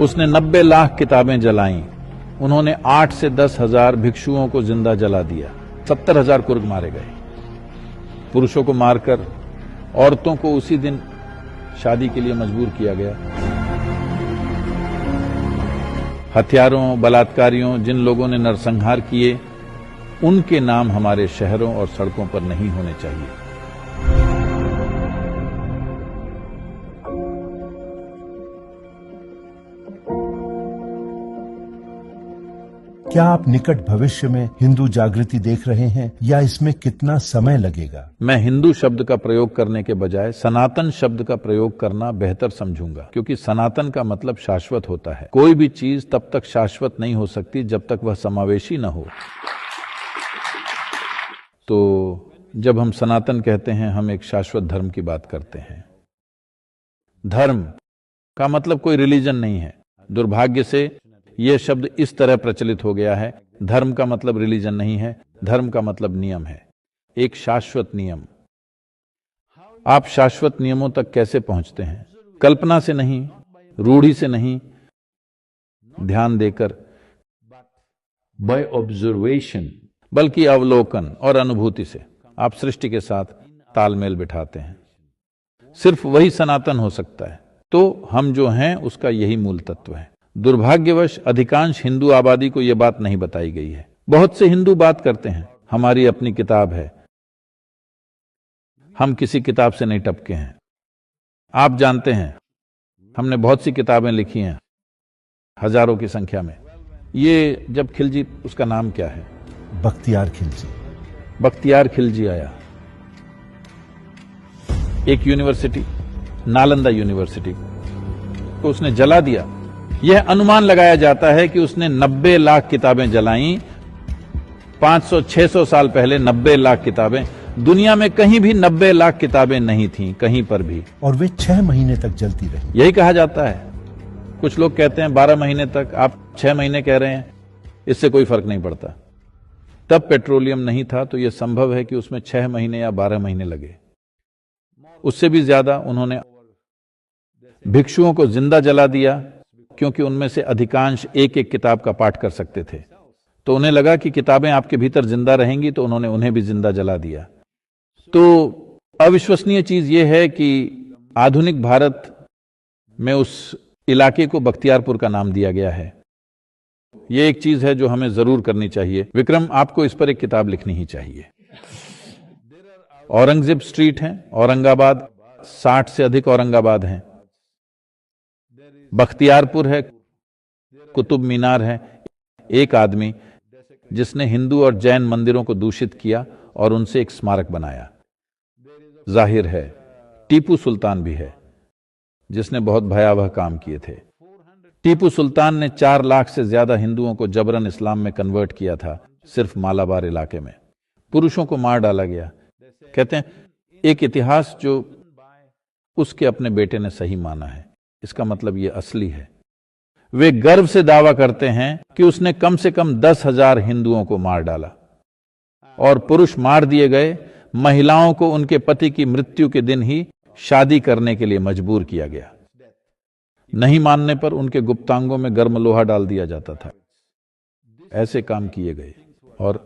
उसने 90 लाख किताबें जलाईं। उन्होंने 8 से 10 हजार भिक्षुओं को जिंदा जला दिया। 70 हजार कुर्द मारे गए। पुरुषों को मारकर औरतों को उसी दिन शादी के लिए मजबूर किया गया। हथियारों, बलात्कारियों, जिन लोगों ने नरसंहार किए, उनके नाम हमारे शहरों और सड़कों पर नहीं होने चाहिए। क्या आप निकट भविष्य में हिंदू जागृति देख रहे हैं या इसमें कितना समय लगेगा? मैं हिंदू शब्द का प्रयोग करने के बजाय सनातन शब्द का प्रयोग करना बेहतर समझूंगा, क्योंकि सनातन का मतलब शाश्वत होता है। कोई भी चीज तब तक शाश्वत नहीं हो सकती जब तक वह समावेशी न हो। तो जब हम सनातन कहते हैं, हम एक शाश्वत धर्म की बात करते हैं। धर्म का मतलब कोई रिलीजन नहीं है। दुर्भाग्य से यह शब्द इस तरह प्रचलित हो गया है। धर्म का मतलब रिलीजन नहीं है, धर्म का मतलब नियम है, एक शाश्वत नियम। आप शाश्वत नियमों तक कैसे पहुंचते हैं? कल्पना से नहीं, रूढ़ी से नहीं, ध्यान देकर, बाय ऑब्जर्वेशन, बल्कि अवलोकन और अनुभूति से आप सृष्टि के साथ तालमेल बिठाते हैं। सिर्फ वही सनातन हो सकता है। तो हम जो हैं उसका यही मूल तत्व है। दुर्भाग्यवश अधिकांश हिंदू आबादी को यह बात नहीं बताई गई है। बहुत से हिंदू बात करते हैं, हमारी अपनी किताब है, हम किसी किताब से नहीं टपके हैं। आप जानते हैं, हमने बहुत सी किताबें लिखी हैं, हजारों की संख्या में। ये जब खिलजी, उसका नाम क्या है? बख्तियार खिलजी। बख्तियार खिलजी आया, एक यूनिवर्सिटी, नालंदा यूनिवर्सिटी को उसने जला दिया। यह अनुमान लगाया जाता है कि उसने 90 लाख किताबें जलाईं। 500-600 साल पहले 90 लाख किताबें, दुनिया में कहीं भी 90 लाख किताबें नहीं थीं, कहीं पर भी। और वे 6 महीने तक जलती रही। यही कहा जाता है। कुछ लोग कहते हैं 12 महीने तक, आप 6 महीने कह रहे हैं, इससे कोई फर्क नहीं पड़ता। तब पेट्रोलियम नहीं था, तो यह संभव है कि उसमें 6 महीने या 12 महीने लगे। उससे भी ज्यादा उन्होंने भिक्षुओं को जिंदा जला दिया, क्योंकि उनमें से अधिकांश एक एक किताब का पाठ कर सकते थे। तो उन्हें लगा कि किताबें आपके भीतर जिंदा रहेंगी, तो उन्होंने उन्हें भी जिंदा जला दिया। तो अविश्वसनीय चीज यह है कि आधुनिक भारत में उस इलाके को बख्तियारपुर का नाम दिया गया है। यह एक चीज है जो हमें जरूर करनी चाहिए। विक्रम, आपको इस पर एक किताब लिखनी ही चाहिए। औरंगजेब स्ट्रीट है, औरंगाबाद, 60 से अधिक औरंगाबाद हैं। बख्तियारपुर है, कुतुब मीनार है। एक आदमी जिसने हिंदू और जैन मंदिरों को दूषित किया और उनसे एक स्मारक बनाया। जाहिर है टीपू सुल्तान भी है, जिसने बहुत भयावह काम किए थे। टीपू सुल्तान ने 4 लाख से ज्यादा हिंदुओं को जबरन इस्लाम में कन्वर्ट किया था, सिर्फ मालाबार इलाके में। पुरुषों को मार डाला गया। कहते हैं एक इतिहास जो उसके अपने बेटे ने सही माना है, इसका मतलब ये असली है। वे गर्व से दावा करते हैं कि उसने कम से कम 10,000 हिंदुओं को मार डाला और पुरुष मार दिए गए। महिलाओं को उनके पति की मृत्यु के दिन ही शादी करने के लिए मजबूर किया गया। नहीं मानने पर उनके गुप्तांगों में गर्म लोहा डाल दिया जाता था। ऐसे काम किए गए। और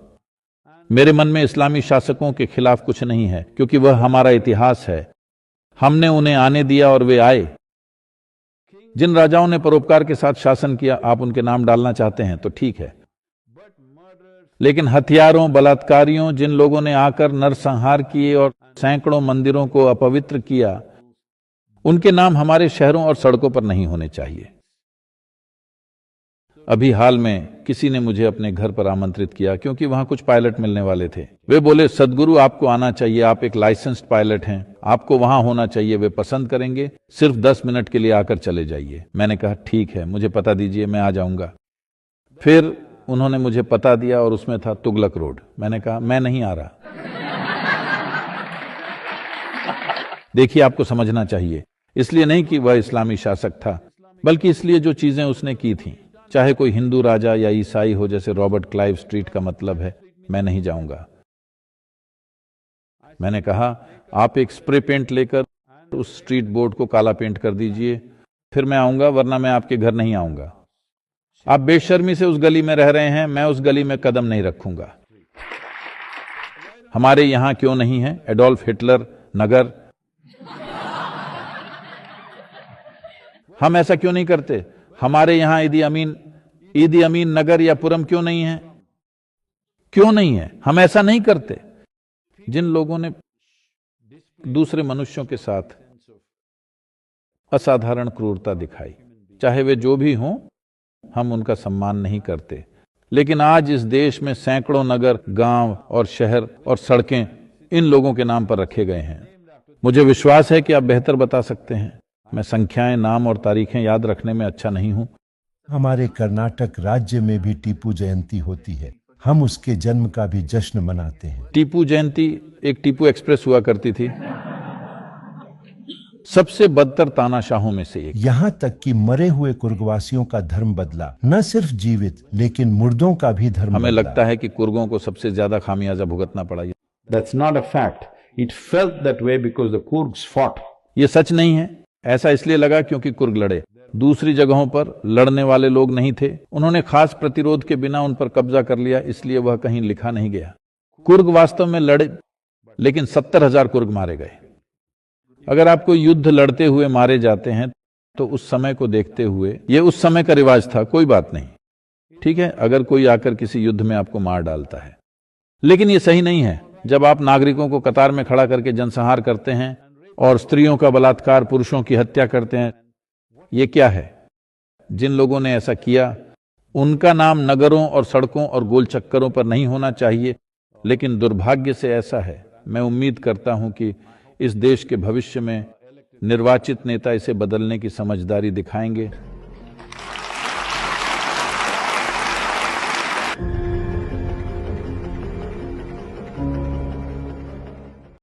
मेरे मन में इस्लामी शासकों के खिलाफ कुछ नहीं है, क्योंकि वह हमारा इतिहास है। हमने उन्हें आने दिया और वे आए। जिन राजाओं ने परोपकार के साथ शासन किया, आप उनके नाम डालना चाहते हैं तो ठीक है, लेकिन हथियारों, बलात्कारियों, जिन लोगों ने आकर नरसंहार किए और सैकड़ों मंदिरों को अपवित्र किया, उनके नाम हमारे शहरों और सड़कों पर नहीं होने चाहिए। अभी हाल में किसी ने मुझे अपने घर पर आमंत्रित किया, क्योंकि वहां कुछ पायलट मिलने वाले थे। वे बोले, सदगुरु आपको आना चाहिए, आप एक लाइसेंस्ड पायलट हैं, आपको वहां होना चाहिए, वे पसंद करेंगे, सिर्फ 10 मिनट के लिए आकर चले जाइए। मैंने कहा ठीक है, मुझे पता दीजिए, मैं आ जाऊंगा। फिर उन्होंने मुझे पता दिया और उसमें था तुगलक रोड। मैंने कहा मैं नहीं आ रहा। देखिए, आपको समझना चाहिए, इसलिए नहीं कि वह इस्लामी शासक था, बल्कि इसलिए जो चीजें उसने की थी। चाहे कोई हिंदू राजा या ईसाई हो, जैसे रॉबर्ट क्लाइव स्ट्रीट का मतलब है, मैं नहीं जाऊंगा। मैंने कहा आप एक स्प्रे पेंट लेकर उस स्ट्रीट बोर्ड को काला पेंट कर दीजिए, फिर मैं आऊंगा, वरना मैं आपके घर नहीं आऊंगा। आप बेशर्मी से उस गली में रह रहे हैं, मैं उस गली में कदम नहीं रखूंगा। हमारे यहां क्यों नहीं है एडोल्फ हिटलर नगर? हम ऐसा क्यों नहीं करते? हमारे यहां ईदी अमीन नगर या पुरम क्यों नहीं है? क्यों नहीं है? हम ऐसा नहीं करते। जिन लोगों ने दूसरे मनुष्यों के साथ असाधारण क्रूरता दिखाई, चाहे वे जो भी हों, हम उनका सम्मान नहीं करते। लेकिन आज इस देश में सैकड़ों नगर, गांव और शहर और सड़कें इन लोगों के नाम पर रखे गए हैं। मुझे विश्वास है कि आप बेहतर बता सकते हैं। मैं संख्याएं, नाम और तारीखें याद रखने में अच्छा नहीं हूं। हमारे कर्नाटक राज्य में भी टीपू जयंती होती है। हम उसके जन्म का भी जश्न मनाते हैं। टीपू जयंती एक टीपू एक्सप्रेस हुआ करती थी, सबसे बदतर तानाशाहों में से एक। यहाँ तक कि मरे हुए कुर्गवासियों का धर्म बदला, न सिर्फ जीवित लेकिन मुर्दों का भी धर्म हमें बदला। लगता है कि कुर्गों को सबसे ज्यादा खामियाजा भुगतना पड़ा। That's not a fact. It felt that way because the Kurgs fought. ये सच नहीं है। ऐसा इसलिए लगा क्योंकि कुर्ग लड़े। दूसरी जगहों पर लड़ने वाले लोग नहीं थे। उन्होंने खास प्रतिरोध के बिना उन पर कब्जा कर लिया, इसलिए वह कहीं लिखा नहीं गया। कुर्ग वास्तव में लड़े, लेकिन 70,000 कुर्ग मारे गए। अगर आपको युद्ध लड़ते हुए मारे जाते हैं तो उस समय को देखते हुए, ये उस समय का रिवाज था, कोई बात नहीं, ठीक है, अगर कोई आकर किसी युद्ध में आपको मार डालता है। लेकिन ये सही नहीं है जब आप नागरिकों को कतार में खड़ा करके जनसंहार करते हैं और स्त्रियों का बलात्कार, पुरुषों की हत्या करते हैं। ये क्या है? जिन लोगों ने ऐसा किया उनका नाम नगरों और सड़कों और गोल चक्करों पर नहीं होना चाहिए, लेकिन दुर्भाग्य से ऐसा है। मैं उम्मीद करता हूं कि इस देश के भविष्य में निर्वाचित नेता इसे बदलने की समझदारी दिखाएंगे।